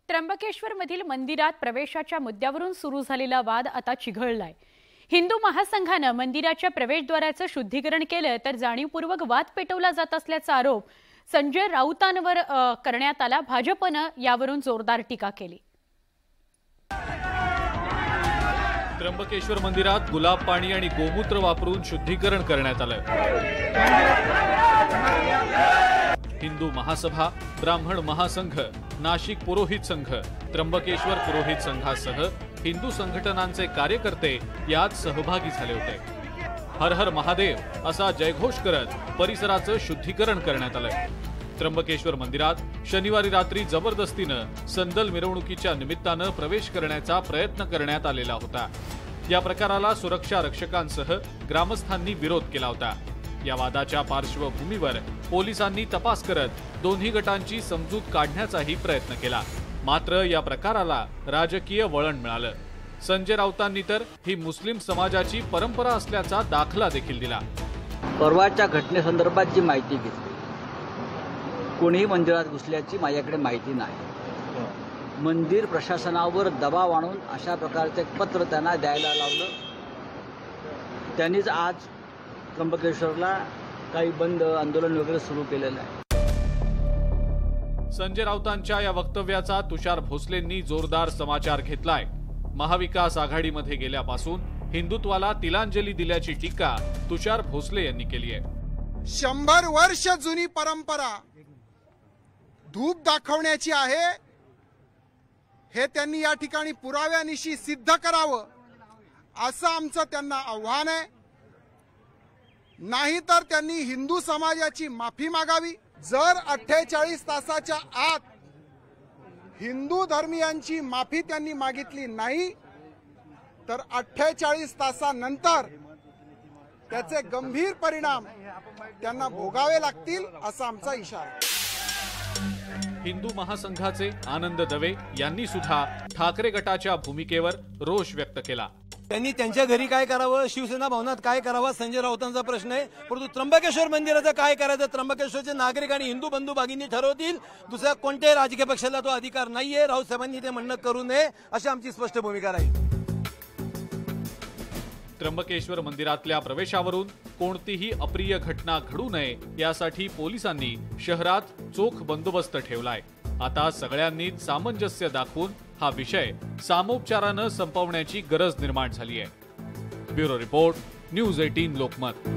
त्र्यंबकेश्वरमधील मंदिरात प्रवेशाच्या मुद्द्यावरून सुरू झालेला वाद आता चिघळलाय। हिंदू महासंघाने मंदिराच्या प्रवेशद्वाराचं शुद्धीकरण केलं तर जाणीवपूर्वक वाद पेटवला जात असल्याचा आरोप संजय राऊतांवर करण्यात आला। भाजपने यावरून जोरदार टीका केली। त्र्यंबकेश्वर मंदिरात गुलाब पाणी आणि गोमूत्र वापरून शुद्धीकरण करण्यात आलं। हिंदू महासभा, ब्राह्मण महासंघ, नाशिक पुरोहित संघ, त्र्यंबकेश्वर पुरोहित संघासह हिंदू संघटनांचे कार्यकर्ते यात सहभागी झाले होते। हर हर महादेव असा जयघोष करत परिसराचं शुद्धीकरण करण्यात आलं। त्र्यंबकेश्वर मंदिरात शनिवारी रात्री जबरदस्तीनं संदल मिरवणुकीच्या निमित्तानं प्रवेश करण्याचा प्रयत्न करण्यात आलेला होता। या प्रकाराला सुरक्षा रक्षकांसह ग्रामस्थांनी विरोध केला होता। या वादाच्या पार्श्वभूमीवर पोलिसांनी तपास करत दोन्ही गटांची समजूत काढण्याचाही प्रयत्न केला। मात्र या प्रकाराला राजकीय वळण मिळालं। संजय राऊतांनी तर ही मुस्लिम समाजाची परंपरा असल्याचा दाखला देखील दिला। परवाच्या घटनेसंदर्भात जी माहिती घेतली, कोणी मंदिरात घुसल्याची माझ्याकडे माहिती नाही। मंदिर प्रशासनावर दबाव आणून अशा प्रकारचे पत्र त्यांना द्यायला लावलं। त्यांनीच आज त्र्यंबकेश्वरला काही बंद आंदोलन वगैरे सुरू केलेलं आहे। संजय राऊतांच्या या वक्तव्याचा तुषार भोसलेंनी जोरदार समाचार घेतलाय। महाविकास आघाडीमध्ये गेल्यापासून हिंदुत्वाला तिलांजली दिल्याची टीका तुषार भोसले यांनी केली आहे। 100 वर्ष जुनी परंपरा धूप दाखवण्याची आहे, हे त्यांनी या ठिकाणी पुराव्यानिशी सिद्ध करावं असं आमचं त्यांना आव्हान आहे। नाहीतर त्यांनी हिंदू समाजाची माफी मागावी। जर 48 तासाच्या आत हिंदू धर्मियांची माफी त्यांनी मागितली नाही तर 48 तासानंतर त्याचे गंभीर परिणाम त्यांना भोगावे लागतील असा आमचा इशारा आहे। हिंदू महासंघाचे आनंद दवे यांनी सुद्धा ठाकरे गटाच्या भूमिकेवर रोष व्यक्त केला। त्यांनी त्यांच्या घरी काय करावं, शिवसेना भवनात काय करावं, संजय राऊतांचा प्रश्न आहे। परंतु त्र्यंबकेश्वर मंदिराचं काय करायचं त्र्यंबकेश्वरचे नागरिक आणि हिंदू बंधू भगिनी ठरवतील। दुसऱ्या कोणत्याही राजकीय पक्षाला तो अधिकार नाहीये। राऊत साहेबांनी ते म्हणणं करू नये अशी आमची स्पष्ट भूमिका राहील। त्र्यंबकेश्वर मंदिरातल्या प्रवेशावरून कोणतीही अप्रिय घटना घडू नये यासाठी पोलिसांनी शहरात चोख बंदोबस्त ठेवलाय। आता सगळ्यांनीच सामंजस्य दाखवून हा विषय सामोपचारानं संपवण्याची गरज निर्माण झाली आहे। Bureau report, news 18 Lokmat.